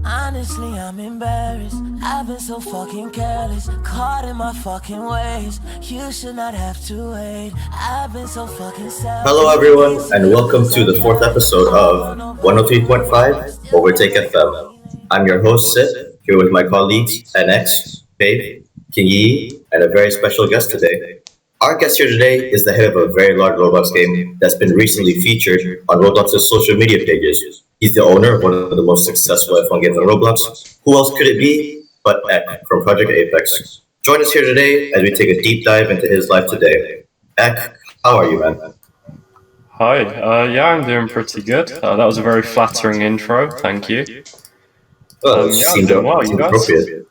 Honestly, I'm embarrassed. I've been so fucking careless, caught in my fucking ways. You should not have to wait. I've been so fucking selfish. Hello, everyone, and welcome to the fourth episode of 103.5 Overtake FM. I'm your host, Sid, here with my colleagues, NX, Babe, Kinyi, and a very special guest today. Our guest here today is the head of a very large Roblox game that's been recently featured on Roblox's social media pages. He's the owner of one of the most successful F1 games on Roblox. Who else could it be but Ek from Project Apex? Join us here today as we take a deep dive into his life today. Ek, how are you, man? Hi, yeah, I'm doing pretty good. That was a very flattering intro, thank you. Well, Yeah, I'm doing well, you guys? appropriate.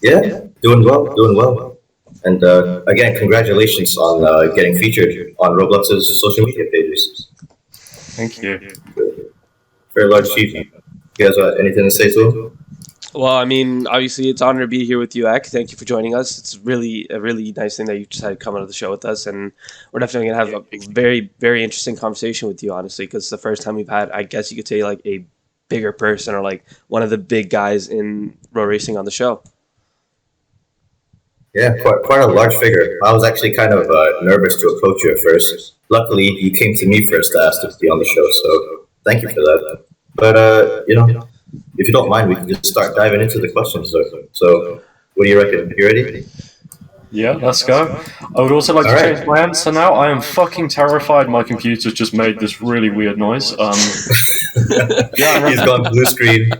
Yeah, doing well. And again, congratulations on getting featured on Roblox's social media pages. Thank you. Very large achievement. You guys anything to say to him? Well, I mean, obviously, it's an honor to be here with you, Ek. Thank you for joining us. It's really a really nice thing that you decided to come onto the show with us, and we're definitely gonna have a very, very interesting conversation with you, honestly, because it's the first time we've had, I guess you could say, like a bigger person or like one of the big guys in road racing on the show. Yeah, quite a large figure. I was actually kind of nervous to approach you at first. Luckily, you came to me first to ask to be on the show, so thank you for that. But, if you don't mind, we can just start diving into the questions. So what do you reckon? You ready? Yeah, let's go. I would also like to change my answer now. I am fucking terrified my computer's just made this really weird noise. Yeah, he's gone blue screen.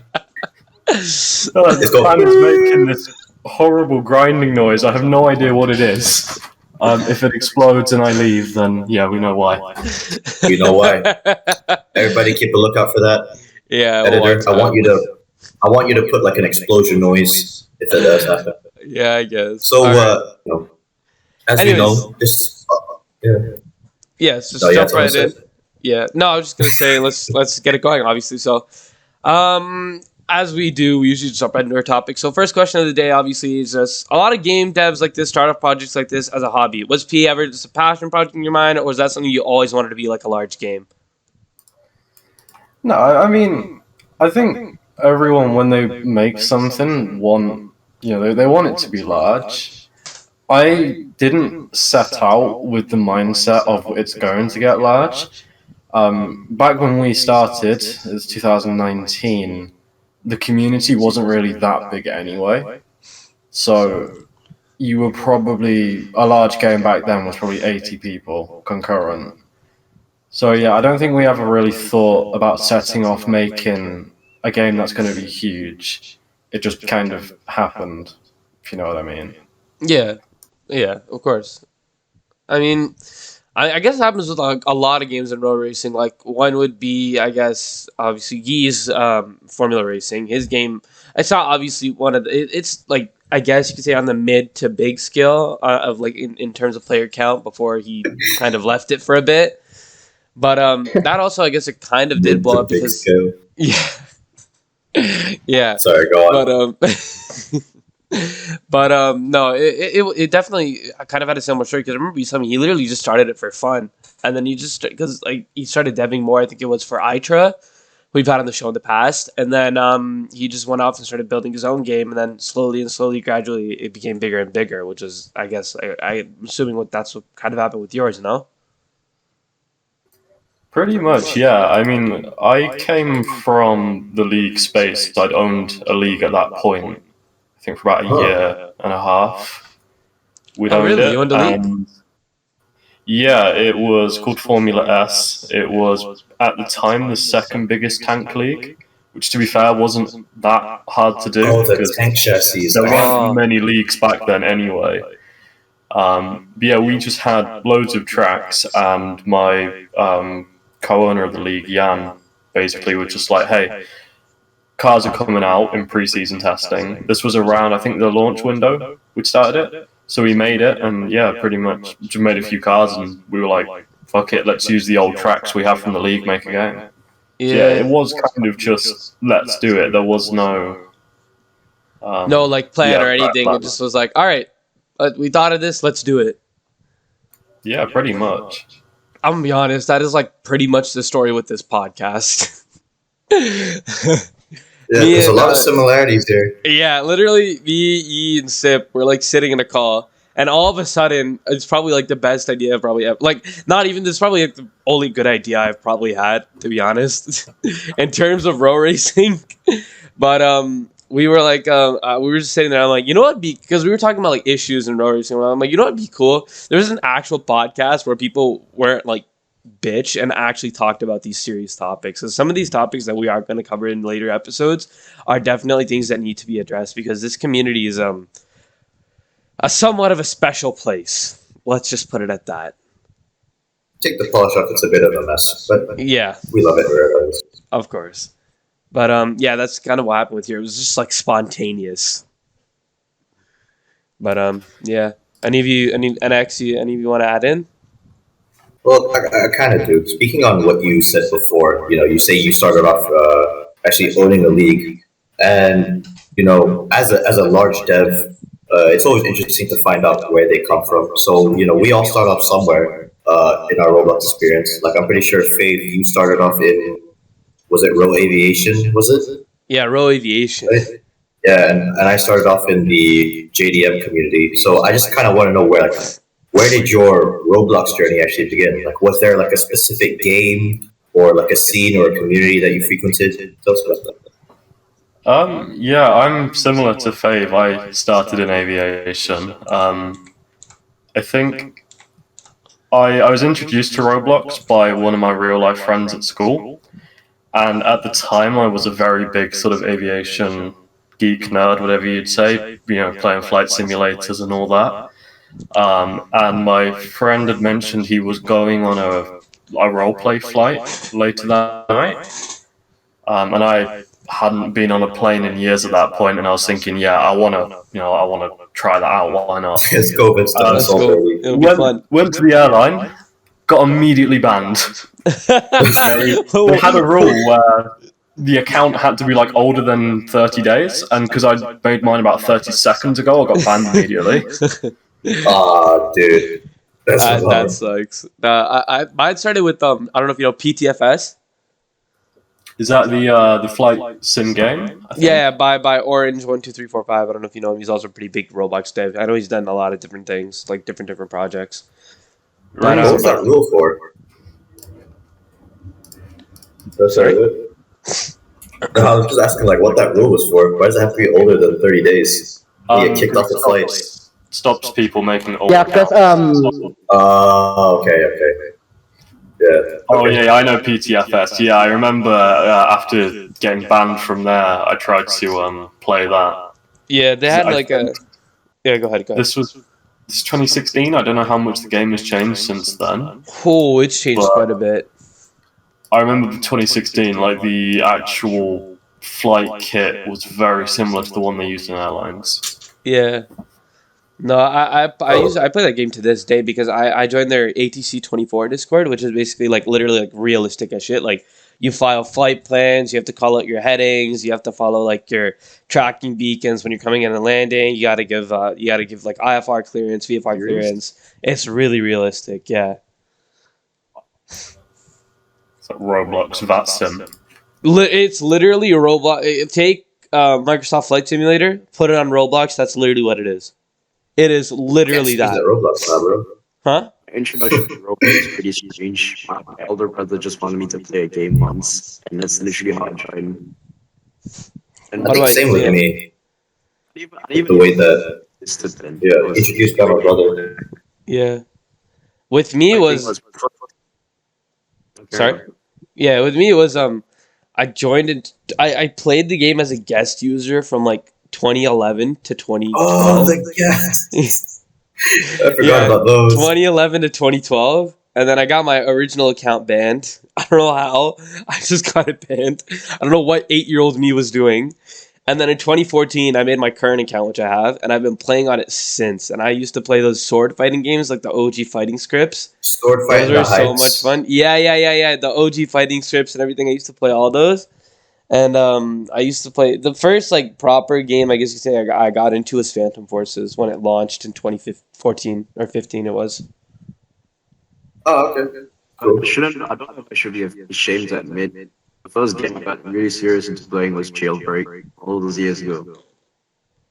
This fan is making this horrible grinding noise. I have no idea what it is. If it explodes and I leave, then yeah, we know why. We know why. Everybody keep a lookout for that. Yeah, Editor, I want you to put like an explosion noise if it does happen. Yeah, I guess. So, as Anyways. we know, just Yeah, so No, you jump have right something in. to say? Yeah, no, I was just gonna say let's get it going. Obviously, so as we do, we usually just jump right into our topic. So first question of the day, obviously, is just a lot of game devs like this, startup projects like this, as a hobby. Was P ever just a passion project in your mind, or was that something you always wanted to be like a large game? No, I mean, I think everyone, when they make something, they want it to be large. I didn't set out with the mindset of it's going to get large. Back when we started, it was 2019, the community wasn't really that big anyway. So you were probably, a large game back then was probably 80 people concurrent. So yeah, I don't think we ever really thought about setting off making a game that's going to be huge. It just kind of happened, if you know what I mean. Yeah, of course. I mean, I guess it happens with like a lot of games in road racing. Like one would be, I guess, obviously Yi's Formula Racing. His game, it's not obviously one of the. It's like, I guess you could say on the mid to big scale of like in terms of player count before he kind of left it for a bit. But that also, I guess, it kind of did blow up because yeah. Sorry, go on. But no, it definitely kind of had a similar story because I remember you told me he literally just started it for fun, and then because like he started deving more. I think it was for Itra, we've had on the show in the past, and then he just went off and started building his own game, and then slowly, gradually, it became bigger and bigger, which is, I guess, I'm assuming that's what kind of happened with yours, no? Pretty much, yeah. I mean, I came from the league space. I'd owned a league at that point, I think for about a year and a half. We'd owned really? it. You owned a league? And yeah, it was called Formula S. It was, at the time, the second biggest tank league, which, to be fair, wasn't that hard to do. Oh, the because tank chassis. there weren't many leagues back then anyway. But yeah, we just had loads of tracks, and my co-owner of the league, Jan, basically was just like, hey, cars are coming out in pre-season testing. This was around, I think, the launch window we started it. So we made it, and yeah, pretty much just made a few cars, and we were like, fuck it, let's use the old tracks we have from the league, make a game. Yeah, it was kind of just, let's do it. There was no... no, like, plan or anything. It just was like, all right, we thought of this, let's do it. Yeah, pretty much. I'm gonna be honest, that is like pretty much the story with this podcast. Yeah, Yeah, Me there's a and lot of similarities here. yeah, literally, me, Yi, and Sip were like sitting in a call, and all of a sudden, it's probably like the best idea I've probably ever. Like, not even this, is probably like the only good idea I've probably had, to be honest, in terms of row racing. But we were like, we were just sitting there. I'm like, you know what? Because we were talking about like issues in row racing. I'm like, you know what'd be cool? There's an actual podcast where people weren't like bitch and actually talked about these serious topics. So some of these topics that we are going to cover in later episodes are definitely things that need to be addressed because this community is a somewhat of a special place. Let's just put it at that. Take the polish off, it's a bit of a mess, but Yeah, we love it wherever it is. of course. But yeah, that's kind of what happened with here. It was just like spontaneous. But yeah. Any of you want to add in? Well, I kind of do. Speaking on what you said before, you say you started off actually owning a league, and as a large dev, it's always interesting to find out where they come from. So we all start off somewhere in our Roblox experience. Like I'm pretty sure Fave, you started off in, was it Row Aviation? Was it? Yeah, row aviation. Right? Yeah, and I started off in the JDM community. So I just kind of want to know where did your Roblox journey actually begin? Like, was there like a specific game or like a scene or a community that you frequented? Tell us about that. Yeah, I'm similar to Fave. I started in aviation. I think I was introduced to Roblox by one of my real life friends at school. And at the time, I was a very big sort of aviation geek nerd, whatever you'd say, playing flight simulators and all that. And my friend had mentioned he was going on a roleplay flight later that night. And I hadn't been on a plane in years at that point, and I was thinking, yeah, I want to try that out. Why not? It's COVID's done Let's so go. early. It'll be fun. Went to the airline, got immediately banned. They had a rule where the account had to be like older than 30 days, and because I made mine about 30 seconds ago, I got banned immediately. Dude. That sucks. Mine started with I don't know if you know PTFS. Is that the flight sim game? I think? Yeah, by Orange 12345. I don't know if you know him. He's also a pretty big Roblox dev. I know he's done a lot of different things, like different projects. What was that rule for? Sorry? No, I was just asking what that rule was for. Why does it have to be older than 30 days? You get kicked off the flights. Stops people making older. Yeah, because okay. Yeah. Oh yeah, I know PTFS. Yeah, I remember after getting banned from there, I tried to play that. Yeah, they had like a. Yeah, go ahead. This was 2016. I don't know how much the game has changed since then. Oh, it's changed quite a bit. I remember 2016, like the actual flight kit was very similar to the one they used in airlines. Yeah. No, I play that game to this day because I joined their ATC 24 Discord, which is basically like literally like realistic as shit. Like you file flight plans, you have to call out your headings, you have to follow like your tracking beacons when you're coming in and landing. You gotta give like IFR clearance, VFR clearance. It's really realistic, yeah. It's like Roblox VATSIM. It's literally a Roblox. Take Microsoft Flight Simulator, put it on Roblox. That's literally what it is. It is literally that. Roblox, bro. Huh? My introduction to Roblox is pretty strange. My elder brother just wanted me to play a game once, and that's literally how I joined. And I think same with me. even The way that introduced by my brother. Yeah. With me it was sorry. Yeah, with me it was I joined and I played the game as a guest user from like 2011 to 2012. Oh, yes. I forgot about those. 2011 to 2012. And then I got my original account banned. I don't know how. I just got it banned. I don't know what 8-year-old me was doing. And then in 2014, I made my current account, which I have, and I've been playing on it since. And I used to play those sword fighting games, like the OG fighting scripts. Sword fighting. Those were so much fun. Yeah. The OG fighting scripts and everything. I used to play all those. And I used to play the first like proper game I guess you could say I got into was Phantom Forces when it launched in 2014 or 15 it was. Oh, okay. I don't know if I should be ashamed to admit, The first game I got really serious into playing was Jailbreak all those years ago.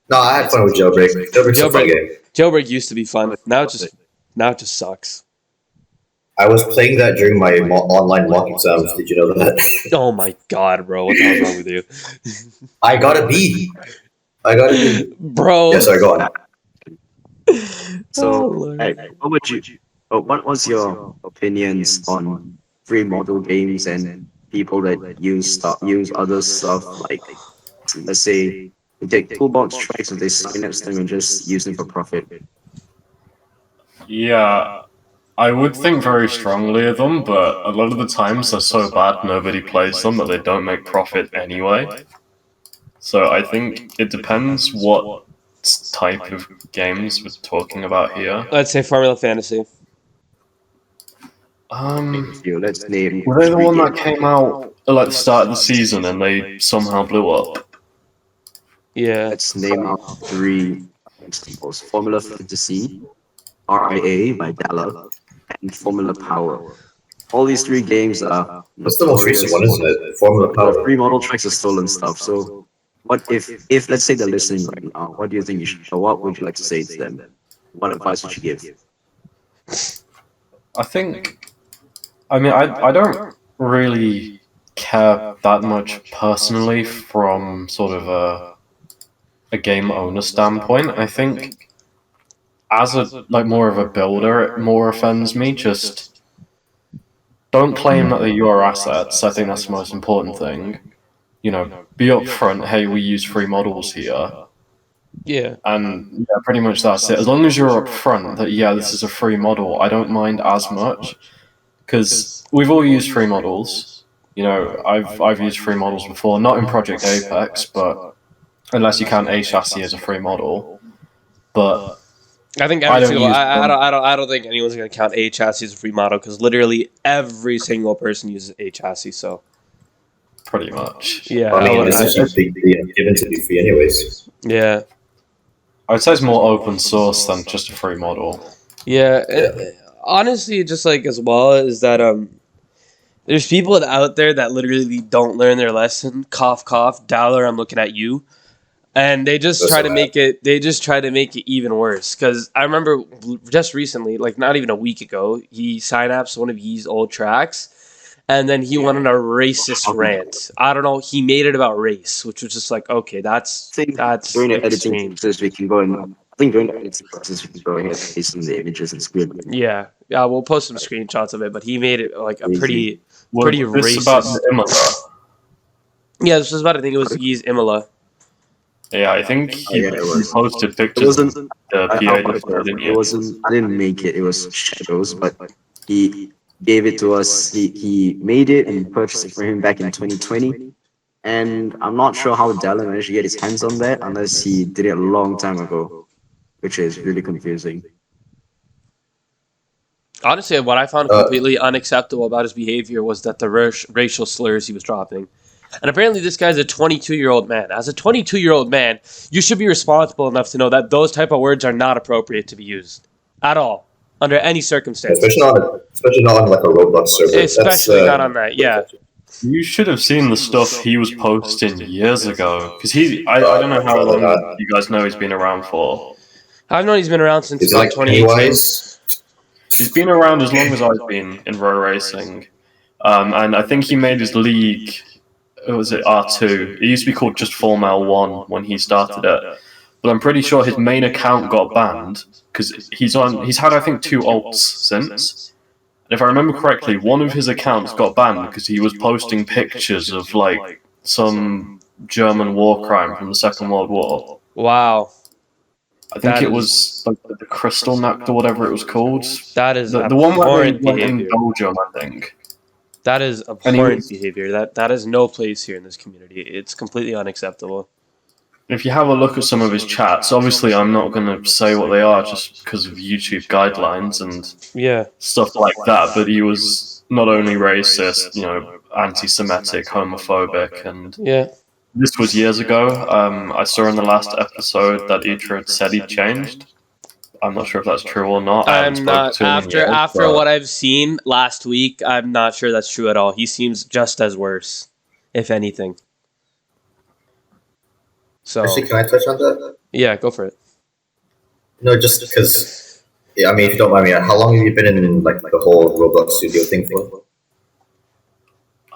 No, I had fun with Jailbreak. Jailbreak's a fun game. Jailbreak used to be fun. Oh, Now I it love it. just sucks. I was playing that during my online mock exams. Did you know that? Oh my god, bro, what the hell's wrong with you, I got a B. I got a B. bro? Yeah, sorry, go on. So, Lord. hey, what would you? What was your opinions on free model games and people that use other stuff like, let's say, they take toolbox tracks and they synapse them and just use them for profit? Yeah, I would think very strongly of them, but a lot of the times they're so bad nobody plays them that they don't make profit anyway. So I think it depends what type of games we're talking about here. Let's say Formula Fantasy. Let's name Were they the three one that games. came out at like the start of the season and they somehow blew up? Yeah. Let's name out three examples: Formula Fantasy, RIA by Dalla, and Formula Power. All these three games are That's the most recent notorious one, isn't it? Formula for Power. free model tracks or stolen stuff. So, what if let's say they're listening right now? What do you think you should? Or what would you like to say to them? What advice would you give? I think, I mean, I don't really care that much personally from sort of a game owner standpoint. I think as a like more of a builder, it more offends me. Just don't claim that they're your assets. I think that's the most important thing. You know, be upfront. Hey, we use free models here, Yeah. and yeah, pretty much that's it. As long as you're upfront that yeah, this is a free model, I don't mind as much because we've all used free models. You know, I've used free models before, not in Project Apex, but unless you count A chassis as a free model. But I think I every don't single. use I them. don't. I don't. I don't think anyone's gonna count A chassis as a free model because literally every single person uses A chassis. So Pretty much. yeah. I mean, would- it's actually given to be free anyways. yeah. I would say it's more open source than just a free model. Yeah. Yeah. Honestly, just like as well is that there's people out there that literally don't learn their lesson. Cough, cough. Dowler, I'm looking at you. And they just That's try to so make it. They just try to make it even worse. Because I remember just recently, like not even a week ago, he synapsed one of Yee's old tracks, and then he went on a racist rant. I don't know. He made it about race, which was just like, okay, I think that's during the editing extreme. process we can go and I think during the editing process we can go ahead and paste some of the images and screen. Yeah, yeah. We'll post some screenshots of it, but he made it like a pretty Was pretty this about racist. the Imola? Yeah, this was about. I think it was Yee's Imola. Yeah, I think he, yeah, it he was. posted It pictures of wasn't. the I'll PA put it before, didn't it you? wasn't. I didn't make it. It was Shadows, but he gave it to us. He made it and purchased it for him back in 2020. And I'm not sure how Dallin managed to get his hands on that unless he did it a long time ago, which is really confusing. Honestly, what I found completely unacceptable about his behavior was that the racial slurs he was dropping. And apparently, this guy's a 22-year-old man. As a 22-year-old man, you should be responsible enough to know that those type of words are not appropriate to be used at all, under any circumstances. Especially not on like a Roblox server. Especially not on that, yeah. You should have seen the stuff he was posting years ago. Because I don't know how long you guys know he's been around for. I've known he's been around since Is it about like 2018. Pennywise? He's been around as long as I've been in row racing. And I think he made his league, was it R2? It used to be called just Formel 1 when he started it. But I'm pretty sure his main account got banned because he's had I think 2 alts since. And if I remember correctly, one of his accounts got banned because he was posting pictures of like some German war crime from the Second World War. Wow. I think it was like the Crystal Nacht or whatever it was called. That is The one where they abhorrent went in behavior. Belgium, I think. That is And he abhorrent was- behavior. That has no place here in this community. It's completely unacceptable. If you have a look at some of his chats, obviously I'm not going to say what they are just because of YouTube guidelines and Yeah. stuff like that, but he was not only racist, you know, anti-Semitic, homophobic, and Yeah. this was years ago. I saw in the last episode that Itra had said he'd changed. I'm not sure if that's true or not. I haven't I'm spoken not to him after yet, after but what I've seen last week. I'm not sure that's true at all. He seems just as worse. if anything. So Actually, can I touch on that? yeah, go for it. No, just because. Yeah, I mean, if you don't mind me, how long have you been in like the whole Roblox studio thing for?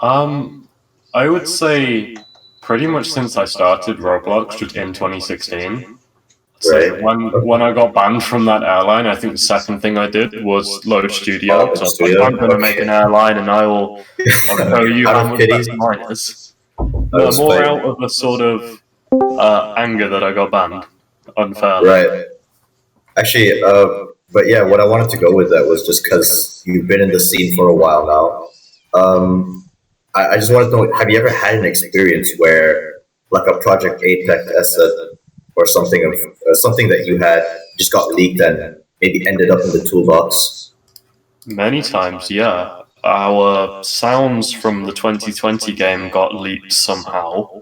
I would say pretty much since I started Roblox in 2016. So Right. when I got banned from that airline, I think the second thing I did was load Studio Oh, because the I was like, studio. I'm going to make an airline and I'll show you Out how of much pity, better mine is. out No, of more spite. out of the sort of anger that I got banned unfairly. Right. Actually, but yeah, what I wanted to go with that was just because you've been in the scene for a while now. I just wanted to know, have you ever had an experience where, like a Project Apex asset or something that you had just got leaked and maybe ended up in the toolbox? Many times, yeah. Our sounds from the 2020 game got leaked somehow,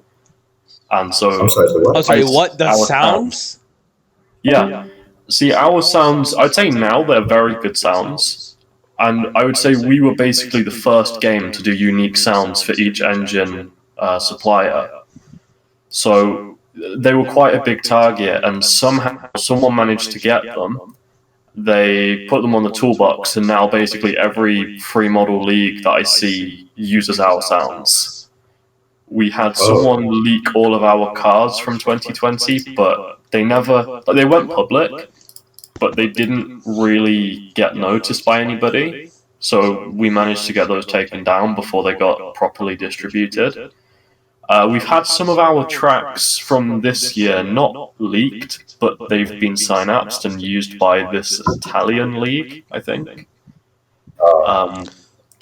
and so I'm sorry, the Oh, what? sorry. What the our sounds. sounds? Yeah. See, our sounds, I'd say now they're very good sounds. And I would say we were basically the first game to do unique sounds for each engine supplier. So they were quite a big target, and somehow someone managed to get them. They put them on the toolbox, and now basically every free model league that I see uses our sounds. We had someone leak all of our cars from 2020, but they never, like, they went public, but they didn't really get noticed by anybody. So we managed to get those taken down before they got properly distributed. We've had some of our tracks from this year not leaked, but they've been synapsed and used by this Italian league, I think.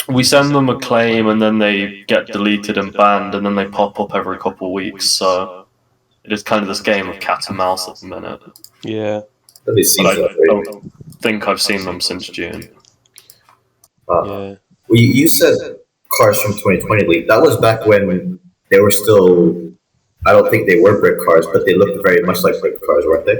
We send them a claim and then they get deleted and banned, and then they pop up every couple of weeks. So it is kind of this game of cat and mouse at the minute. Yeah. Really But seems I that way. don't think I've seen them since June. Yeah. Well, you said cars from 2020 league. That was back when they were still. I don't think they were brick cars, but they looked very much like brick cars, weren't they?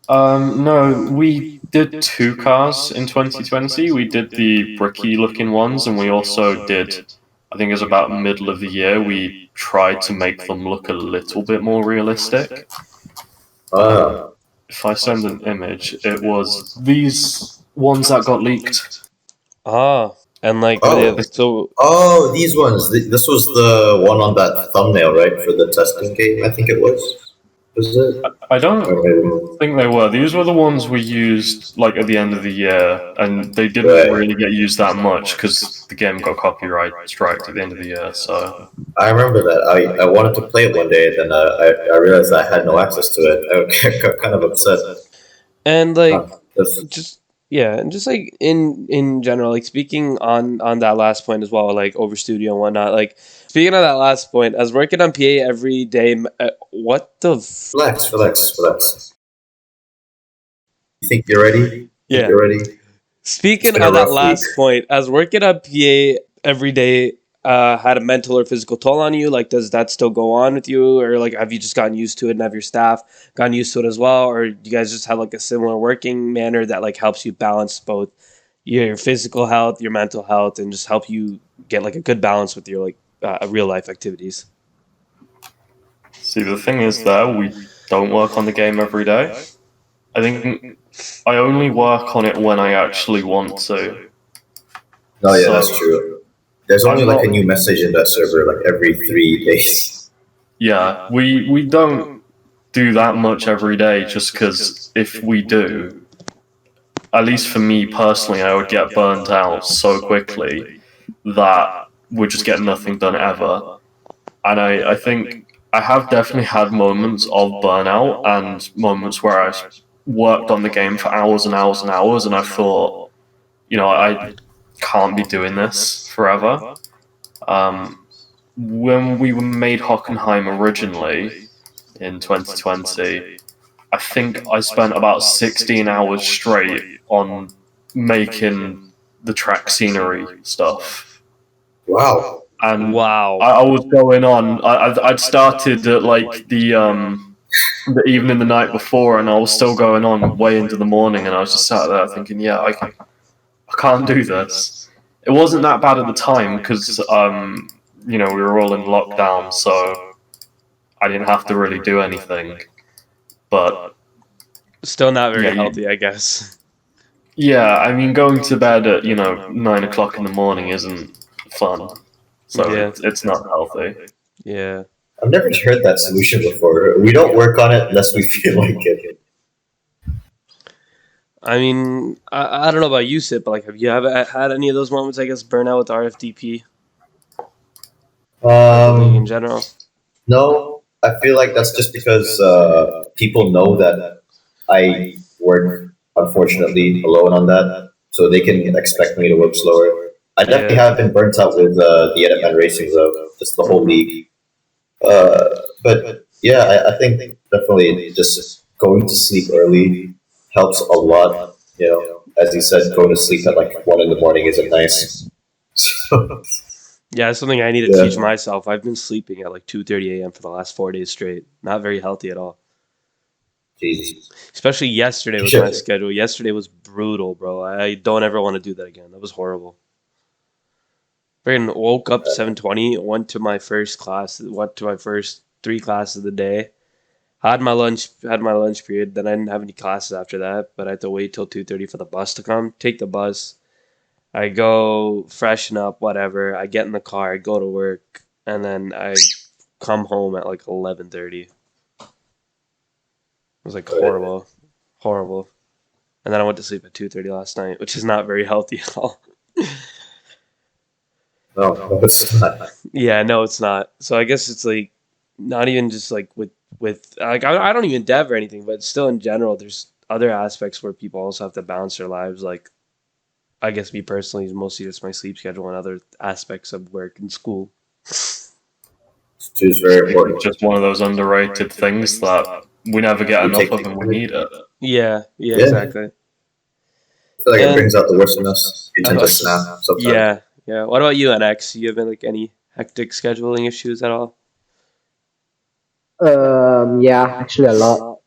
No, we did two cars in 2020. We did the bricky looking ones, and we also did, I think it was about middle of the year, we tried to make them look a little bit more realistic. If I send an image, it was these ones that got leaked. Ah, and like Oh. so. Oh, these ones. This was the one on that thumbnail, right, for the testing game. I think it was. Was it? I don't Or maybe- think they were. These were the ones we used like at the end of the year, and they didn't Right. really get used that much because the game got copyright striked at the end of the year. So I remember that. I wanted to play it one day, then I realized I had no access to it. I got kind of upset. And like That's- just yeah, and just like in general, like speaking on that last point as well, like over studio and whatnot. Like speaking of that last point, I was working on PA every day. What the relax. You think you're ready? Yeah. You're ready? Speaking been a of that rough last week. point, as working at PA every day had a mental or physical toll on you, like does that still go on with you, or like have you just gotten used to it and have your staff gotten used to it as well, or do you guys just have like a similar working manner that like helps you balance both your physical health, your mental health, and just help you get like a good balance with your like real life activities? see, the thing is, there we don't work on the game every day. I think I only work on it when I actually want to. No, yeah, So- that's true. There's only I'm like a not- new message in that server like every 3 days. Yeah, we don't do that much every day just because if we do, at least for me personally, I would get burnt out so quickly that we just get nothing done ever. And I think I have definitely had moments of burnout and moments where I worked on the game for hours and hours and hours, and I thought, I can't be doing this forever. When we made Hockenheim originally in 2020, I think I spent about 16 hours straight on making the track scenery stuff. Wow. And Wow. I was going on. I'd started at like the evening the night before, and I was still going on way into the morning. And I was just sat there thinking, yeah, I can't do this. It wasn't that bad at the time because we were all in lockdown, so I didn't have to really do anything. But Still not very yeah, healthy, I guess. yeah, I mean, going to bed at 9 o'clock in the morning isn't fun, so Yeah. it's not healthy. Yeah. I've never heard that solution before. We don't work on it unless we feel like it. I mean, I don't know about you, Sid, but like, have you ever had any of those moments? I guess burnout with RFDP or the league in Um, general. no, I feel like that's just because people know that I work, unfortunately, alone on that, so they can expect me to work slower. I definitely Yeah. have been burnt out with the Editman Racing, though, just the whole league. But yeah, I think definitely just going to sleep early helps a lot. As you said, going to sleep at like 1 in the morning isn't nice. So, Yeah, it's something I need to teach yeah, myself. I've been sleeping at like 2:30 a.m. for the last 4 days straight. Not very healthy at all. Jesus. Especially yesterday You with my should. schedule. Yesterday was brutal, bro. I don't ever want to do that again. That was horrible. Freaking woke up 7:20, went to my first class, went to my first three classes of the day. Had my lunch period. Then I didn't have any classes after that, but I had to wait till 2:30 for the bus to come. Take the bus. I go freshen up, whatever. I get in the car, I go to work, and then I come home at like 11:30. It was like horrible, horrible. And then I went to sleep at 2:30 last night, which is not very healthy at all. No, no, it's not. Yeah, no, it's not. So I guess it's like not even just like with like I don't even dev or anything, but still in general, there's other aspects where people also have to balance their lives. Like I guess me personally is mostly just my sleep schedule and other aspects of work and school. It's very important. Just one of those underrated things that we never get We enough take of and we need it. Yeah, yeah, Yeah, I exactly. feel like it And brings out the worst in us. We tend to uh, snap sometimes. yeah, yeah. What about you, NX? You have like any hectic scheduling issues at all? Yeah, actually a lot.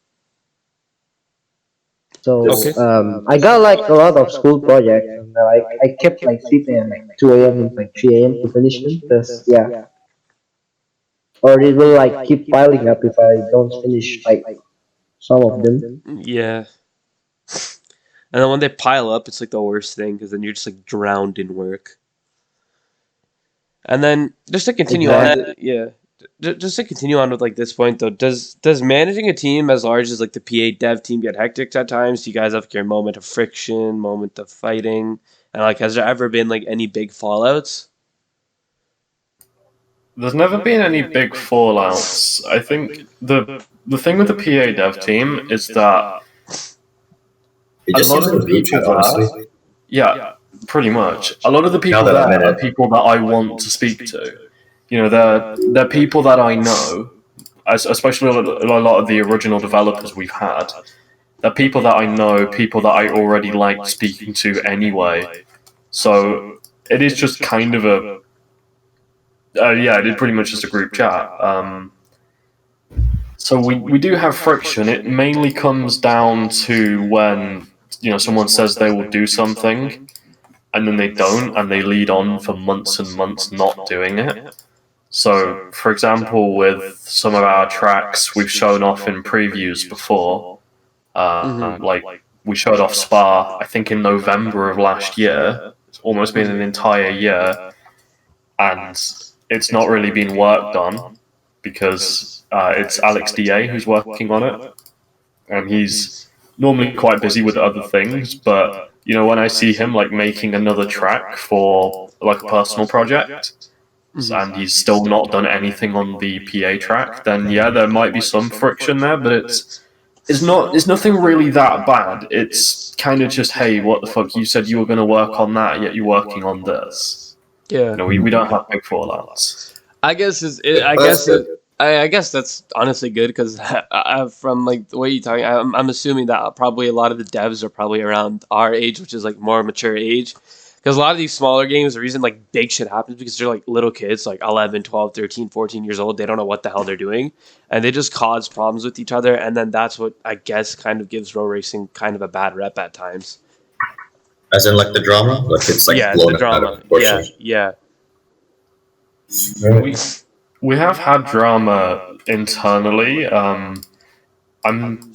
So Okay. Just I got like a lot of school projects, and like I kept like sleeping at like 2 a.m. and like 3 a.m. to finish them. Cause yeah, or it will like keep piling up if I don't finish like some of them. Yeah. And then when they pile up, it's like the worst thing because then you're just like drowned in work. And then just to continue on, Exactly. yeah, just to continue on with like this point though, does managing a team as large as like the PA dev team get hectic at times? Do you guys have like your moment of friction, moment of fighting, and like has there ever been like any big fallouts? There's never been any big fallouts. I think the thing with the PA dev team is that it a just lot seems of like the a group people chat, honestly. there, yeah, pretty much. A lot of the Now people that there I'm in are it, people that I want to speak to. They're people that I know, especially a lot of the original developers we've had. They're people that I know, people that I already like speaking to anyway. So it is just kind of it is pretty much just a group chat. So we do have friction. It mainly comes down to when someone says they will do something and then they don't, and they lead on for months and months not doing it. So, for example, with some of our tracks, we've shown off in previews before. Mm-hmm. Like we showed off Spa, I think in November of last year. It's almost been an entire year, and it's not really been worked on because it's Alex Da who's working on it, and he's normally quite busy with other things. But when I see him like making another track for like a personal project, and he's still not done anything on the PA track, then yeah, there might be some friction there, but it's nothing really that bad. It's kind of just, hey, what the fuck? You said you were going to work on that, yet you're working on this. Yeah. We don't have big fallouts. I guess I that's guess good. I guess that's honestly good because from like the way you talk, I'm assuming that probably a lot of the devs are probably around our age, which is like more mature age. Because a lot of these smaller games, the reason like big shit happens because they're like little kids, like 11, 12, 13, 14 years old. They don't know what the hell they're doing. And they just cause problems with each other. And then that's what I guess kind of gives road racing kind of a bad rep at times. As in, like the drama, like it's like Yeah, the blown out of drama. Yeah, proportion. yeah. we we have had drama internally. I'm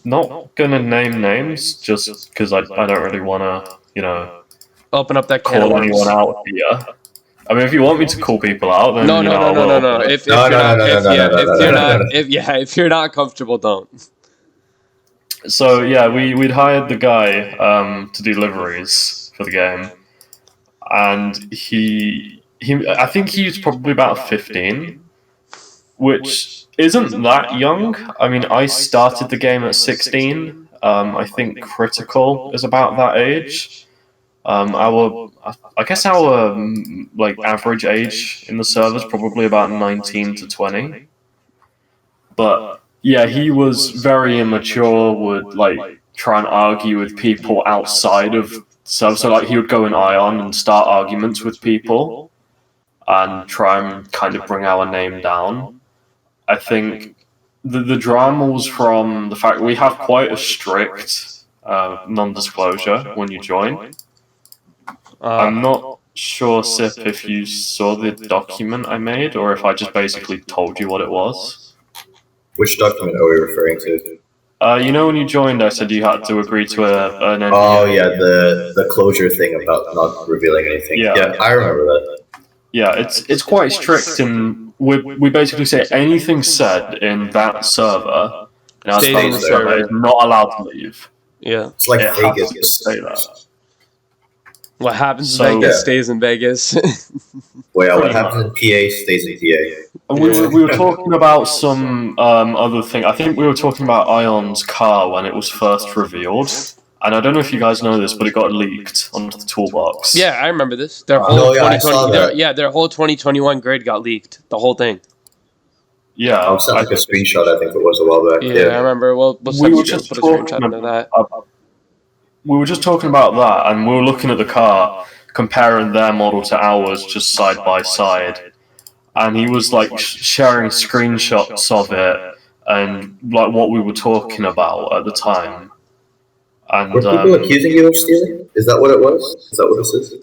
not gonna name names just because I don't really want to, Open up that can of call anyone worms. out here. I mean, if you want me to call people out, then No, no, no, I no, no, will. no. But If No, you're no, no, not, no, no, if no, yeah, no, no, if no, you're no, not, no. if you're not comfortable, don't. so yeah, we'd hired the guy to do deliveries for the game, and he I think he's probably about 15, which isn't that young. I mean, I started the game at 16. I think critical is about that age. I guess our like average age in the server is probably about 19 to 20. But yeah, he was very immature. Would like try and argue with people outside of server. So like he would go in Ion and start arguments with people and try and kind of bring our name down. I think the drama was from the fact we have quite a strict non-disclosure when you join. I'm not sure, Sip, if you saw the document I made or if I just basically told you what it was. Which document are we referring to? When you joined, I said you had to agree to an NDA. Oh yeah, the closure thing about not revealing anything. Yeah, I remember that. Yeah, it's quite strict, and we basically say anything said in that server, in our Stays in the server, is server. not allowed to leave. Yeah. It's like It has to Vegas. say that. What happens So- in Vegas Yeah. stays in Vegas. Well, yeah, what Pretty happens in PA stays in PA. And we were talking about some other thing. I think we were talking about Ion's car when it was first revealed. And I don't know if you guys know this, but it got leaked onto the toolbox. Yeah, I remember this. Their whole No, yeah, I saw 2020, that. their whole 2021 grid got leaked. The whole thing. Yeah. I sent like a screenshot. I think it was a while back. Yeah, I remember. We'll We send were you just put a screenshot talking into that. We were just talking about that, and we were looking at the car, comparing their model to ours, just side by side. And he was like sharing screenshots of it and like what we were talking about at the time. And Were people accusing you of stealing? Is that what it was? Is that what this is?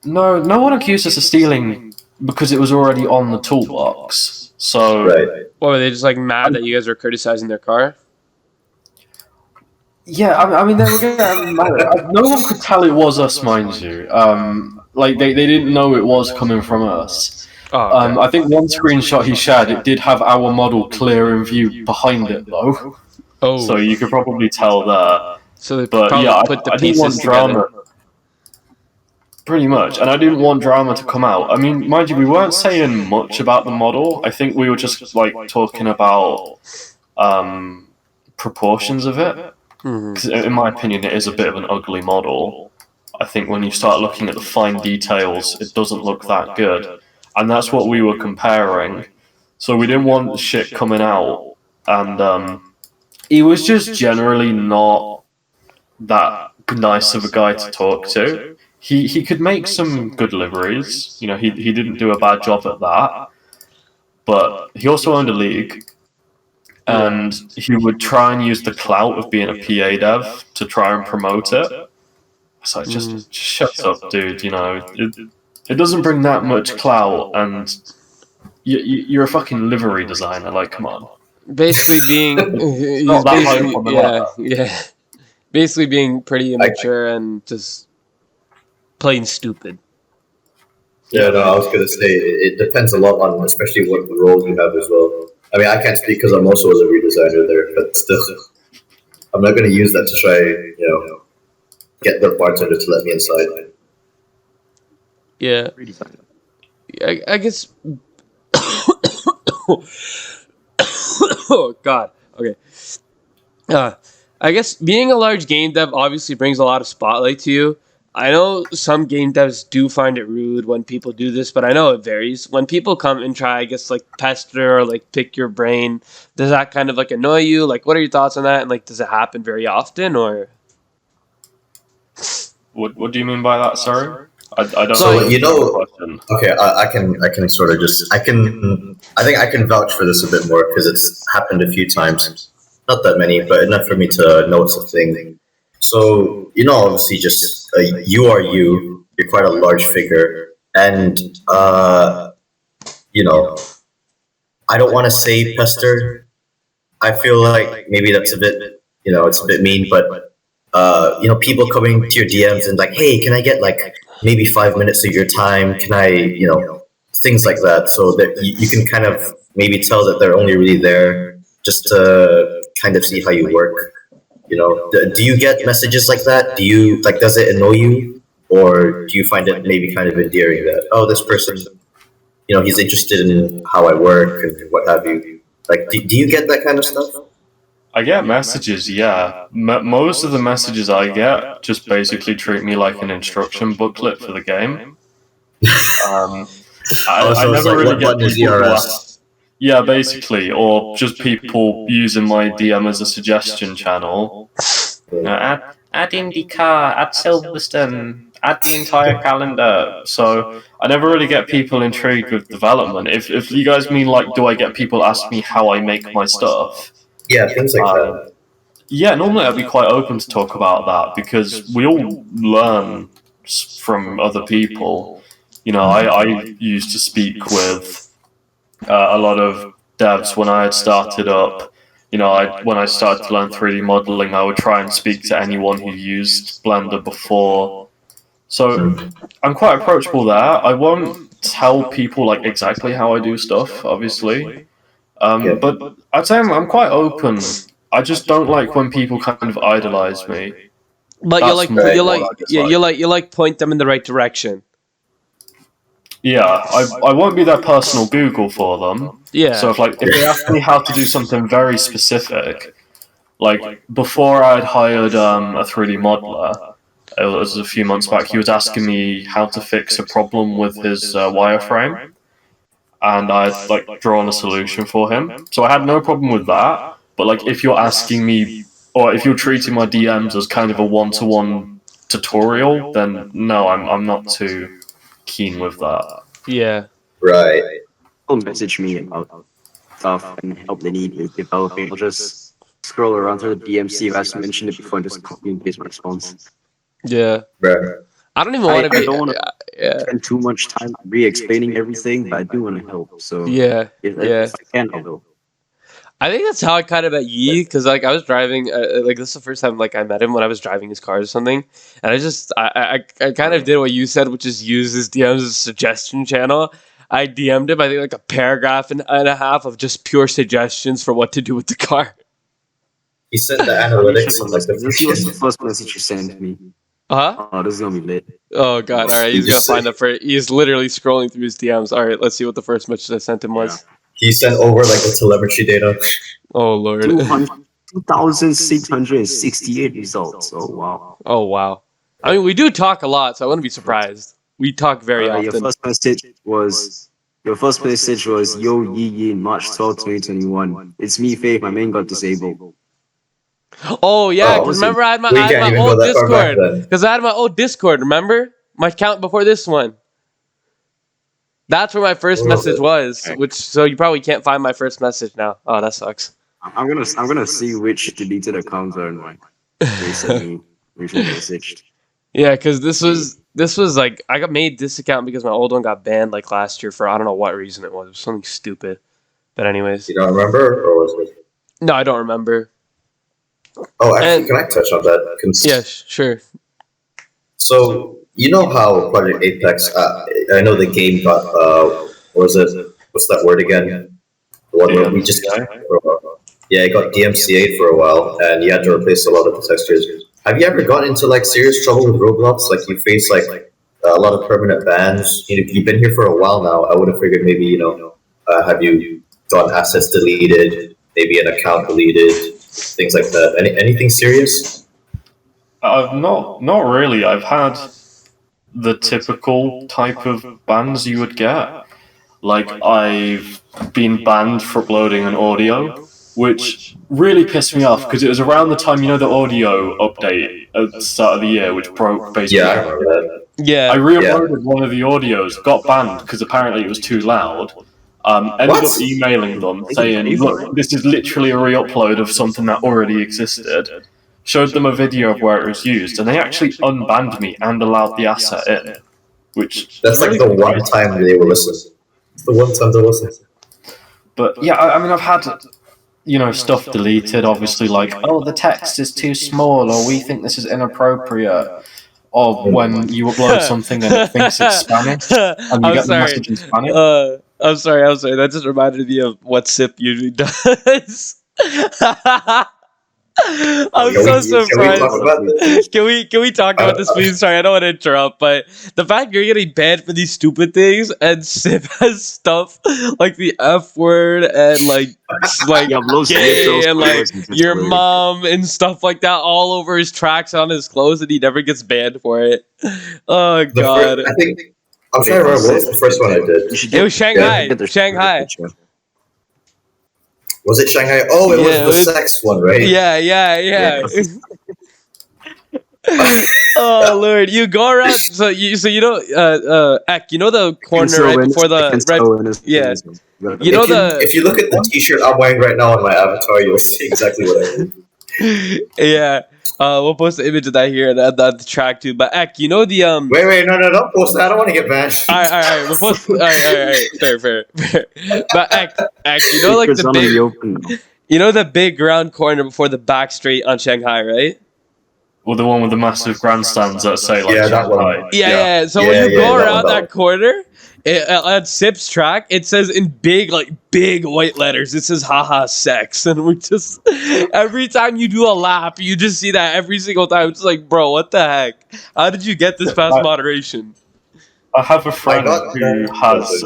no one accused us of stealing because it was already on the toolbox. So Right. What, were they just like mad that you guys were criticizing their car? yeah, I mean they were getting mad. No one could tell it was us, mind you. Like they didn't know it was coming from us. Oh, okay. I think one screenshot he shared, it did have our model clear in view behind it though, Oh, so you could probably tell there. so they But probably yeah, put the I didn't want pieces together. drama. Pretty much, and I didn't want drama to come out. I mean, mind you, we weren't saying much about the model. I think we were just like talking about proportions of it. Mhm. 'Cause in my opinion, it is a bit of an ugly model. I think when you start looking at the fine details, it doesn't look that good, and that's what we were comparing. So we didn't want shit coming out, and he was just generally not that nice of a guy to talk to. He could make some good liveries. He didn't do a bad job at that, but he also owned a league, and he would try and use the clout of being a PA dev to try and promote it. So just shut up, dude. It doesn't bring that much clout, and you're a fucking livery designer. Like, come on. Basically being, he's not that high basically, up on the yeah, ladder. yeah, basically being pretty immature and just plain stupid. Yeah, no, I was gonna say it depends a lot on, especially what role you have as well. I mean, I can't speak because I'm also a livery designer there, but still, I'm not gonna use that to try, get the bartender to let me inside. Yeah, I guess. Oh God. Okay. I guess being a large game dev obviously brings a lot of spotlight to you. I know some game devs do find it rude when people do this, but I know it varies. When people come and try, I guess, like pester or like pick your brain, does that kind of like annoy you? Like, what are your thoughts on that? And like, does it happen very often or? What do you mean by that? Sorry, I don't So, know. The question. Okay, I can sort of I think I can vouch for this a bit more because it's happened a few times. Not that many, but enough for me to know it's a thing. So, obviously just you are you. You're quite a large figure. And, you know, I don't want to say pester. I feel like maybe that's a bit, it's a bit mean, but people coming to your DMs and like, hey, can I get like maybe 5 minutes of your time? Can I, things like that, so that you can kind of maybe tell that they're only really there just to kind of see how you work. Do you get messages like that? Do you like? Does it annoy you, or do you find it maybe kind of endearing that this person, he's interested in how I work and what have you? Like, do you get that kind of stuff? I get messages, yeah. Most of the messages I get just basically treat me like an instruction booklet for the game. I It's never like, really what get button is people who ERS? ask. Yeah, basically, or just people using my DM as a suggestion channel. Add IndyCar, add Silverstone, add the entire calendar. So I never really get people intrigued with development. If you guys mean like, do I get people ask me how I make my stuff? Yeah, things like that. Yeah, normally I'd be quite open to talk about that because we all learn from other people. I used to speak with a lot of devs when I had started up. When I started to learn 3D modeling, I would try and speak to anyone who used Blender before. So I'm quite approachable there. I won't tell people like exactly how I do stuff, obviously. But I'd say I'm quite open. I just don't like when people kind of idolize me. But That's more what I dislike. you like point them in the right direction. Yeah, I won't be their personal Google for them. Yeah. So if they ask me how to do something very specific, like before I'd hired a 3D modeler, it was a few months back. He was asking me how to fix a problem with his wireframe, and I'd like drawn a solution for him. So I had no problem with that. But like if you're asking me, or if you're treating my DMs as kind of a one-to-one tutorial, then no, I'm not too keen with that. Yeah. Right. People message me about stuff and help they need with developing. I'll just scroll around through the DMC if I mentioned it before and just copy and paste my response. Yeah. Right. I don't even want to be. I don't want to spend too much time re-explaining everything, but I do want to help. So Yeah. if I can, I will. I think that's how I kind of met Yi, because like I was driving, like this is the first time like I met him when I was driving his car or something, and I kind of did what you said, which is use his DMs as a suggestion channel. I DM'd him, I think like a paragraph and a half of just pure suggestions for what to do with the car. He sent the analytics and like the This was the first message you sent me. Huh? Oh, this is gonna be lit. Oh god! All right, he's gonna find the first. He's literally scrolling through his DMs. All right, let's see what the first message I sent him was. He sent over like the telemetry data. Oh lord. 2,668 results. Oh wow. Oh wow. I mean, we do talk a lot, so I wouldn't be surprised. We talk very often. Your first message was yo Yi in March 12th, 2021. It's me, Faith. My main got disabled. Oh yeah, Oh, because remember I had my, we can't even go old that far back Discord. then. Because I had my old Discord. Remember my account before this one. That's where my first message was. So you probably can't find my first message now. Oh, that sucks. I'm gonna see which deleted accounts are in my recently messaged. Yeah, because this was like I got made this account because my old one got banned like last year for I don't know what reason it was. It was something stupid. But anyways. You don't remember, or was it? No, I don't remember. Oh, actually, can I touch on that? Yeah, sure. So you know how Project Apex? I know the game got what was it? What's that word again? The one where we just it got DMCA'd for a while, and you had to replace a lot of the textures. Have you ever gotten into like serious trouble with Roblox? Like you face like a lot of permanent bans. You've been here for a while now. I would have figured maybe have you gotten assets deleted, maybe an account deleted, things like that. Anything serious? Not really. I've had the typical type of bans you would get. Like I've been banned for uploading an audio, which really pissed me off because it was around the time the audio update at the start of the year, which broke basically. Yeah, I remember that. Yeah. I re-uploaded one of the audios, got banned because apparently it was too loud. Ended up emailing them saying, look, this is literally a re-upload of something that already existed. Showed them a video of where it was used, and they actually unbanned me and allowed the asset in. Which that's really like the one time they will listen. The one time there wasn't. But yeah, I mean, I've had stuff deleted. Obviously, like, oh, the text is too small, or we think this is inappropriate, or when you upload something and it thinks it's Spanish, and you I'm get the sorry. message in Spanish. I'm sorry. I'm sorry. That just reminded me of what Sip usually does. I'm so Can we talk surprised. about this? Can we talk about this, please? Sorry, I don't want to interrupt, but the fact you're getting banned for these stupid things, and Sip has stuff like the F word and like He uploads gay literal and swear like words and just your words. mom and stuff like that all over his tracks on his clothes, and he never gets banned for it. Oh God, I think I'm trying to remember what was the first one I did. You should it was Shanghai. get the Shanghai. picture. Was it Shanghai? Oh, it Yeah, was the sex one, right? Yeah. Oh Lord, you go around. So you know, Ek, you know the corner right before the red. Yeah, you know If you look at the T-shirt I'm wearing right now on my avatar, you'll see exactly what I mean. yeah. We'll post the image of that here and the track too. But Ek, you know the Wait, no, don't post that. I don't want to get bashed. All right. We'll post. All right. Fair. But Ek, you know like the big, you know the big round corner before the back straight on Shanghai, right? Or the one with the massive grandstands that say like Yeah, that one. Shanghai. Yeah. So when you go around that corner, on Sip's track, it says in big white letters, it says haha sex. And we just, every time you do a lap, you just see that every single time. It's like, bro, what the heck? How did you get this past moderation? I have a friend who has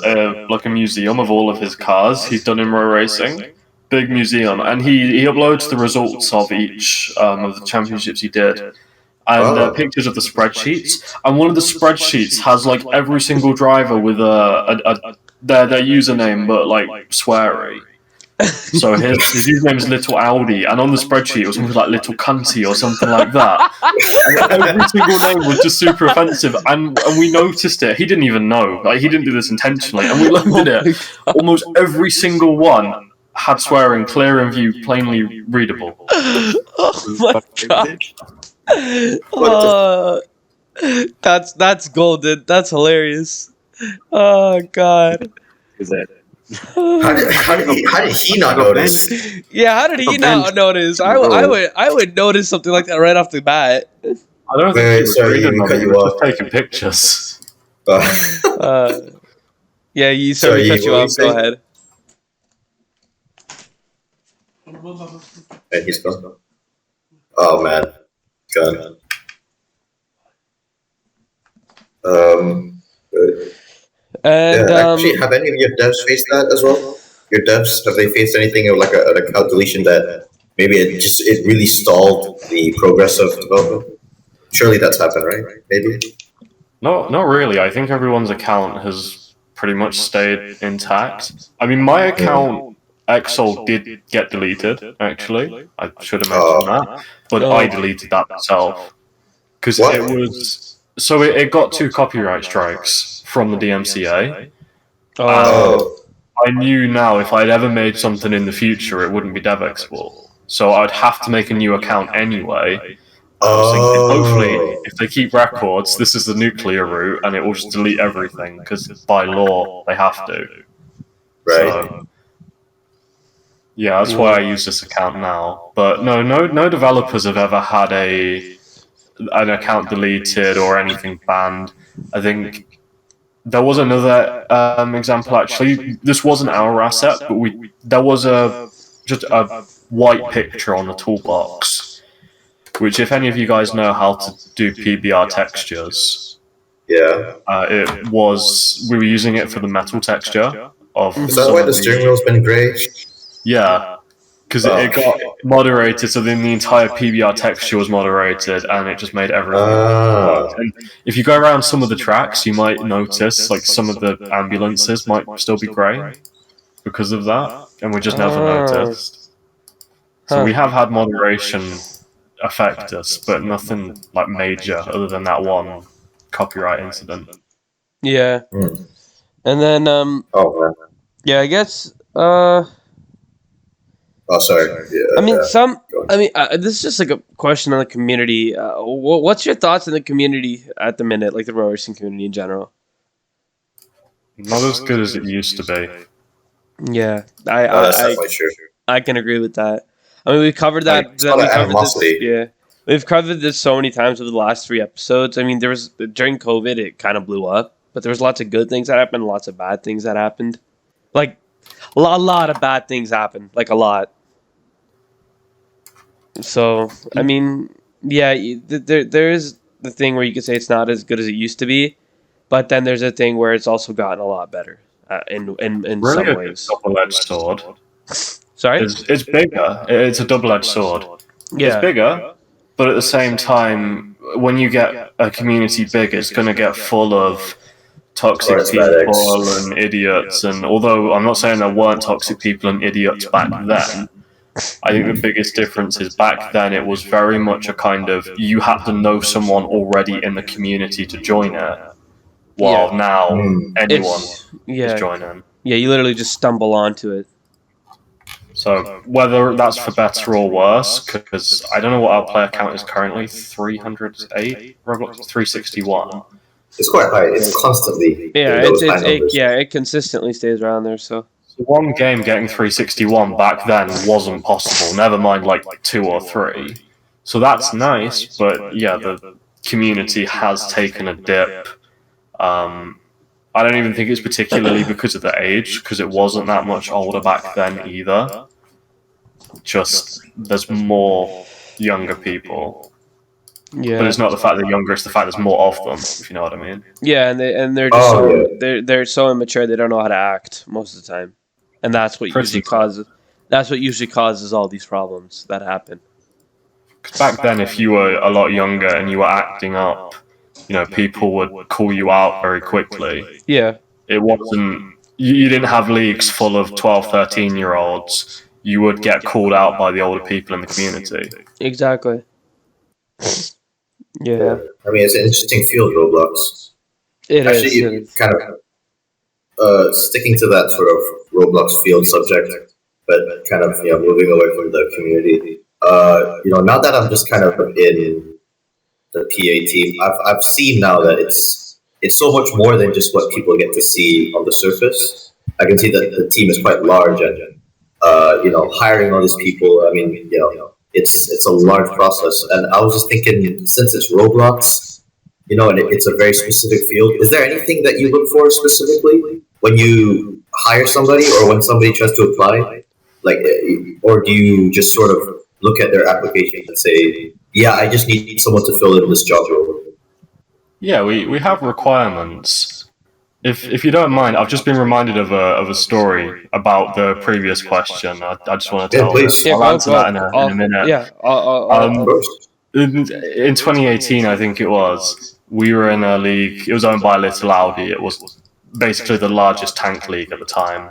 like a museum of all of his cars he's done in row racing. Big museum, and he uploads the results of each of the championships he did, and pictures of the spreadsheets. And one of the spreadsheets has like every single driver with their username, but like sweary. So his username is Little Audi, and on the spreadsheet it was something like Little Cunty or something like that. And every single name was just super offensive, and we noticed it. He didn't even know, like he didn't do this intentionally, and we looked at it. Almost every single one had swearing clear in view, plainly readable. Oh my god. That's golden. That's hilarious. Oh god. Is it? How did he not notice? Yeah, how did he not notice? I would notice something like that right off the bat. I don't think he was reading them, he was just taking pictures. Yeah, you sorry cut you off. Go ahead. And he's gone. Oh man, gone. And actually, have any of your devs faced that as well? Your devs, have they faced anything of like an account deletion that maybe it really stalled the progress of development? Surely that's happened, right? Maybe. Not really. I think everyone's account has pretty much stayed intact. I mean, my account Exol did get deleted. Actually, I should have mentioned that, but I deleted that myself because it was. So it got 2 copyright strikes from the DMCA. I knew now if I'd ever made something in the future, it wouldn't be DevExable. So I'd have to make a new account anyway. I was thinking, hopefully, if they keep records, this is the nuclear route, and it will just delete everything, because by law, they have to. Right. So, yeah, that's why I use this account now. But no developers have ever had an account deleted or anything banned. I think there was another example actually. This wasn't our asset, but there was just a white picture on the toolbox, which if any of you guys know how to do PBR textures, we were using it for the metal texture of. Is that why the steering wheel's been grey? Yeah. Because it got moderated, so then the entire PBR texture was moderated, and it just made everything work. And if you go around some of the tracks, you might notice, like, some of the ambulances might still be grey because of that, and we just never noticed. So we have had moderation affect us, but nothing, like, major, other than that one copyright incident. Yeah. And then, yeah, I guess, Oh, sorry. Yeah, this is just like a question on the community. What's your thoughts on the community at the minute, like the row racing community in general? Not as good as it used to be. Yeah, No, that's definitely true. I can agree with that. I mean, we covered Like, that. it's a lot We of covered this. animosity. Yeah, we've covered this so many times over the last 3 episodes. I mean, there was during COVID, it kind of blew up, but there was lots of good things that happened, lots of bad things that happened. Like a lot of bad things happened, like a lot. So I mean, yeah, there is the thing where you could say it's not as good as it used to be, but then there's a thing where it's also gotten a lot better in Really, some a ways. double-edged sword. Sorry. It's bigger. It's a double-edged sword. It's Yeah. bigger, but at the same time, when you get a community big, it's going to get full of toxic Or it's bad eggs. people and idiots. And although I'm not saying there weren't toxic people and idiots back then, I think the biggest difference is back then it was very much a kind of you had to know someone already in the community to join it, while now anyone is joining. Yeah, you literally just stumble onto it. So whether that's for better or worse, because I don't know what our player count is currently, 308, Roblox 361. It's quite high. It's constantly Yeah, in those high numbers. it consistently stays around there. So One game getting 361 back then wasn't possible, never mind like 2 or 3. So that's nice, but yeah, the community has taken a dip. I don't even think it's particularly because of the age, because it wasn't that much older back then either. Just there's more younger people. yeah, But it's not the fact they're younger; it's the fact there's more of them. If you know what I mean. yeah, and they're just Oh, they're so immature they don't know how to act most of the time, and that's what usually causes all these problems that happen. Because back then, if you were a lot younger and you were acting up, people would call you out very quickly. Yeah, It wasn't. You didn't have leagues full of 12, 13-year-olds. You would get called out by the older people in the community. exactly. Yeah, I mean, it's an interesting field, Roblox. it Actually, is. kind of sticking to that sort of Roblox field subject, but kind of moving away from the community. Now that I'm just kind of in the PA team, I've seen now that it's so much more than just what people get to see on the surface. I can see that the team is quite large, and hiring all these people. I mean, it's a large process. And I was just thinking, since it's Roblox, and it's a very specific field, is there anything that you look for specifically when you hire somebody or when somebody tries to apply? Like, or do you just sort of look at their application and say, yeah, I just need someone to fill in this job role? Yeah, we have requirements. If you don't mind, I've just been reminded of a story about the previous question. I just want to tell please. it. I'll answer that in a minute. Yeah, Of course. In 2018, I think it was, we were in a league. It was owned by Little Audi. It was basically the largest tank league at the time.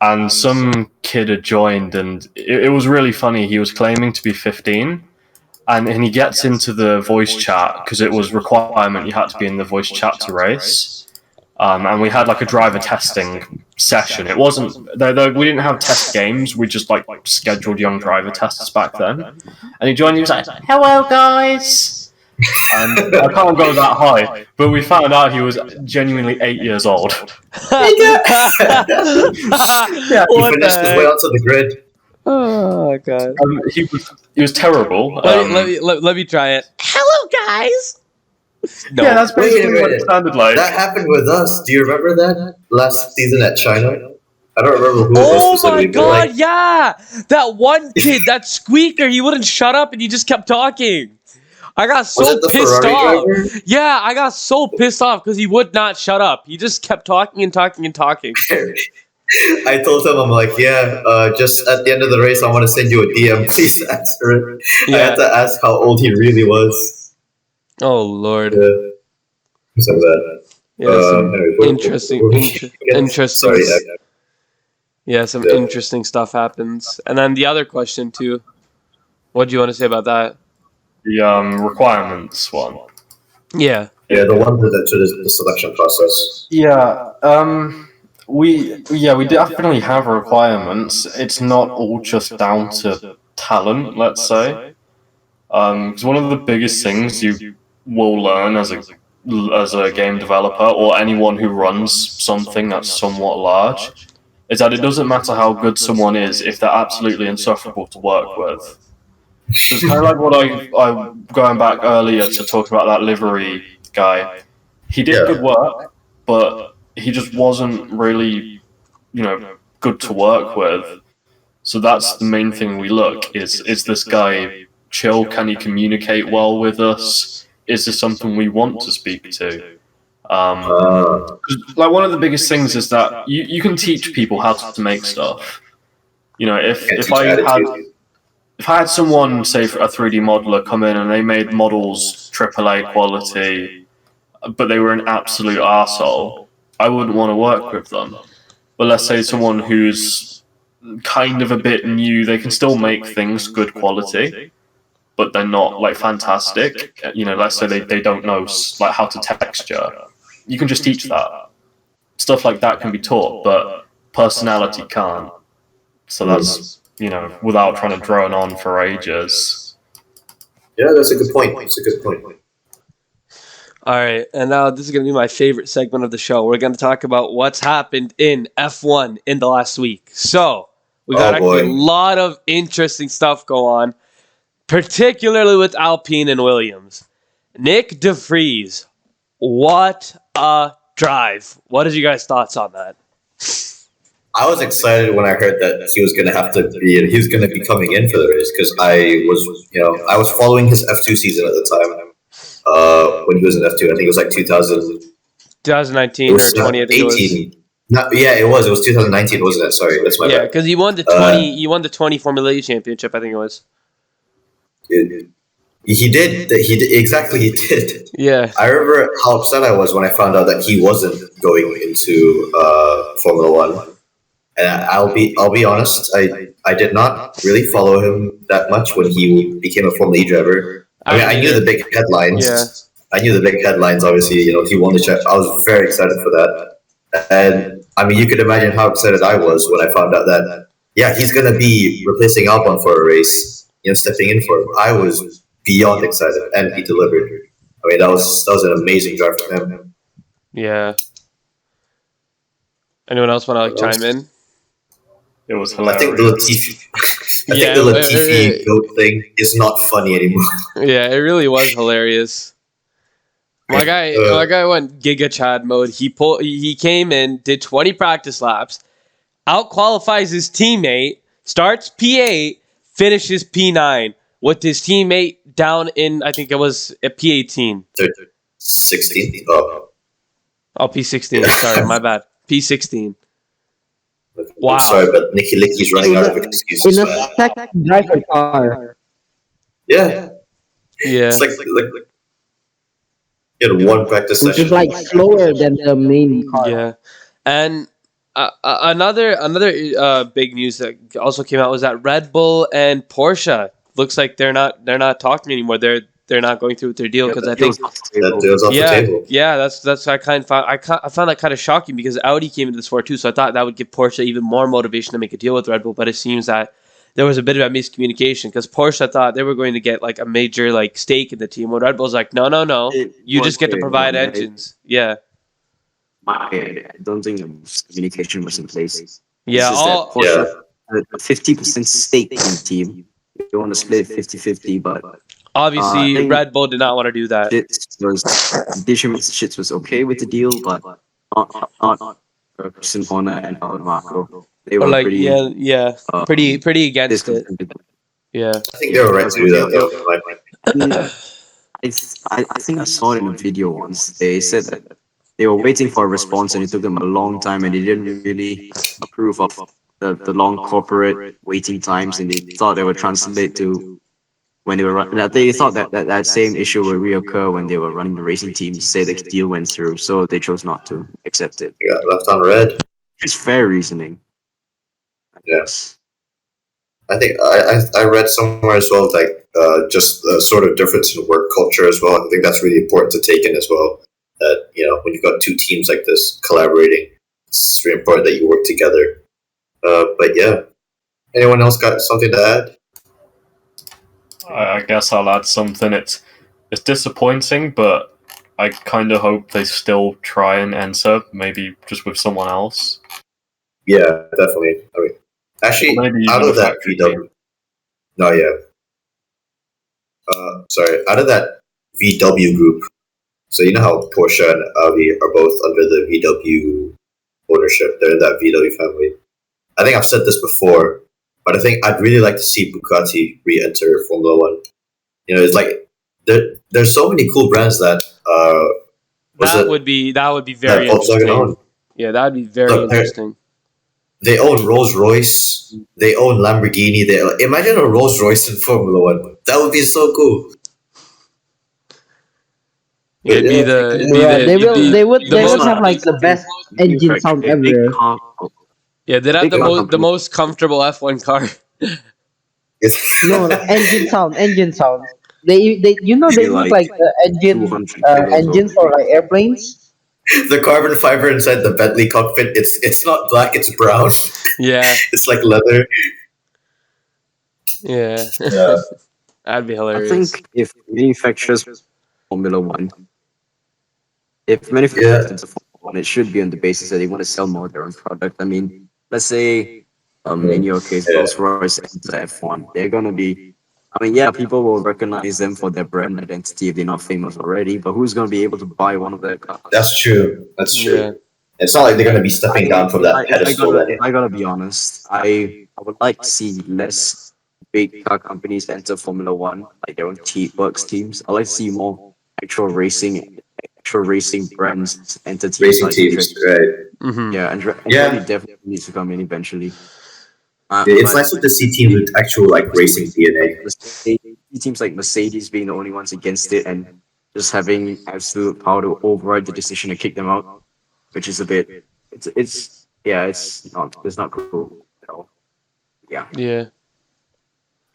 And some kid had joined, and it was really funny. He was claiming to be 15, and he gets into the voice chat, because it was requirement you had to be in the voice chat to race. And we had like a driver testing session. It wasn't, we didn't have test games, we just like scheduled young driver tests back then. And he joined, he was like, "Hello guys!" And I can't go that high, but we found out he was genuinely 8 years old. Yeah, he finished his way onto the grid. Oh god. He was terrible. Let me try it. Hello guys. No. Yeah, that's basically what it sounded like. That happened with us. Do you remember that last season at China? I don't remember who it was Oh my specifically, but, god, yeah! That one kid, that squeaker, he wouldn't shut up and he just kept talking. I got Was so it the pissed Ferrari off. driver? Yeah, I got so pissed off because he would not shut up. He just kept talking and talking and talking. I told him, I'm like, just at the end of the race, I want to send you a DM. Please answer it. I Yeah. had to ask how old he really was. Oh lord. So that. Yeah, some Anyway, interesting. Sorry. Yeah, some interesting stuff happens. And then the other question too. What do you want to say about that? The requirements one. Yeah. Yeah, the one that the selection process. Yeah, we definitely have requirements. It's not all just down to talent, let's say. Because one of the biggest things you will learn as a as a game developer or anyone who runs something that's somewhat large is that it doesn't matter how good someone is if they're absolutely insufferable to work with. So it's kind of like what I going back earlier to talk about that livery guy. He did good work, but he just wasn't really, good to work with. So that's the main thing we look is this guy chill? Can he communicate well with us? Is this something we want to speak to? Like one of the biggest things is that you can teach people how to make stuff. If I had someone, say, a 3D modeler come in and they made models AAA quality, but they were an absolute arsehole, I wouldn't want to work with them. But let's say someone who's kind of a bit new, they can still make things good quality, but they're not like fantastic. Let's say they don't know like how to texture. You can just teach that. Stuff like that can be taught, but personality can't. So that's without trying to drone on for ages. Yeah, that's a good point. It's a good point. All right, and now this is going to be my favorite segment of the show. We're going to talk about what's happened in F1 in the last week. So we got actually a lot of interesting stuff go on, particularly with Alpine and Williams. Nick De Vries, what a drive. What is you guys' thoughts on that? I was excited when I heard that he was going to be coming in for the race because I was following his F2 season at the time. When he was in F2, I think it was like 2019 or 20, I think it was. It was 2019, wasn't it? Sorry, that's my bad. Yeah, because he won the 20 Formula E championship, I think it was. He did. Exactly, he did. Yeah. I remember how upset I was when I found out that he wasn't going into Formula One. And I'll be honest, I did not really follow him that much when he became a Formula E driver. I knew the big headlines. Yeah. I knew the big headlines. Obviously, he won the championship. I was very excited for that. And you could imagine how excited I was when I found out that he's going to be replacing Albon for a race. Stepping in for him. I was beyond excited, and he delivered. That was an amazing drive for him. Yeah. Anyone else want to chime in? It was hilarious. I think the Latifi goat thing is not funny anymore. Yeah, it really was hilarious. My guy went Giga Chad mode. He came in, did 20 practice laps, out qualifies his teammate, starts P8, finishes P9 with his teammate down in, I think it was a P18. 16. P16. Sorry, my bad. P16. Wow. I'm sorry, but Nicky Licky's running out of excuses. In a second driver car. Yeah. It's like you had one practice session. Which is like slower than the main car. Yeah. And another big news that also came out was that Red Bull and Porsche looks like they're not talking anymore. They're not going through with their deal because I think that deal's off the table. Yeah, that's I found that kind of shocking because Audi came into the sport too, so I thought that would give Porsche even more motivation to make a deal with Red Bull. But it seems that there was a bit of a miscommunication because Porsche thought they were going to get like a major like stake in the team, when Red Bull's like, no, you just get to provide engines. Yeah. I don't think the communication was in place. Yeah, Porsche had a 50% stake in the team. They want to split 50-50, but obviously Red Bull did not want to do that. Shits was okay with the deal, but not Christian Horner and Marco. They were like pretty pretty against it. Yeah, I think they were right to do that. I think I saw it in a video once. They said that they were waiting for a response and it took them a long time and they didn't really approve of the long corporate waiting times, and they thought they would translate to when they were running. They thought that same issue would reoccur when they were running the racing team to say the deal went through, so they chose not to accept it. Yeah, left on red. It's fair reasoning. Yes. I think I read somewhere as well, like just the sort of difference in work culture as well. I think that's really important to take in as well. That when you've got two teams like this collaborating, it's really important that you work together. But yeah, anyone else got something to add? I guess I'll add something. It's disappointing, but I kind of hope they still try and enter, maybe just with someone else. Yeah, definitely. I mean, actually, Or maybe out even a of that factory VW, no, yeah, sorry, out of that VW group. So you know how Porsche and Audi are both under the VW ownership. They're in that VW family. I think I've said this before, but I think I'd really like to see Bugatti re-enter Formula One. You know, it's like there's so many cool brands that was That it would be that very Volkswagen interesting. owned. Yeah, that would be very Look, interesting. they own Rolls Royce. They own Lamborghini. Imagine a Rolls Royce in Formula One. That would be so cool. But It'd be yeah, the it'd be Bro, the they it'd will be they would the they It's would most have not like the best engine sound ever. yeah. They'd have big car the company. most comfortable F1 car. No, no, engine sound. They Maybe make like like the engine 200 kilos or engine for like airplanes. the carbon fiber inside the Bentley cockpit. It's not black. It's brown. Yeah, It's like leather. yeah. Yeah. That'd be I hilarious. think if manufacturers Formula One, if manufacturers Yeah. enter Formula One, it should be on the basis that they want to sell more of their own product. I mean, let's say, in your case, Yeah. Rolls Royce enter F1, they're gonna be. I mean, yeah, people will recognize them for their brand identity if they're not famous already. But who's gonna be able to buy one of their cars? That's true. That's Yeah, true. It's not like they're gonna be stepping down from that pedestal. If I gotta be honest, I would like to see less big car companies enter Formula One, like their own works teams. I like to see more actual racing brands enter teams Racing like teams, right? hmm yeah, Andretti Yeah. definitely needs to come in eventually. It's But nice to see teams with actual like racing DNA. teams like Mercedes being the only ones against it and just having absolute power to override the decision to kick them out, which is a bit. It's yeah, it's not cool at all. Yeah. yeah,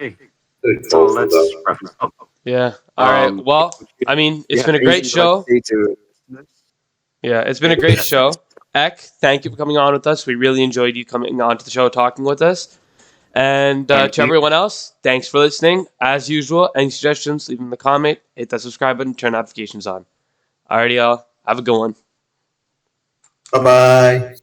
Okay. Good So call for let's that. wrap this up. yeah. All right. Do Well, I mean, you it's have been a great anything you'd like to show. say to listeners? Yeah, it's been a great show. Ek, thank you for coming on with us. We really enjoyed you coming on to the show, talking with us. And Thank to you. everyone else, thanks for listening. As usual, any suggestions, leave them in the comment. Hit that subscribe button, turn notifications on. Alrighty, y'all. Have a good one. Bye bye.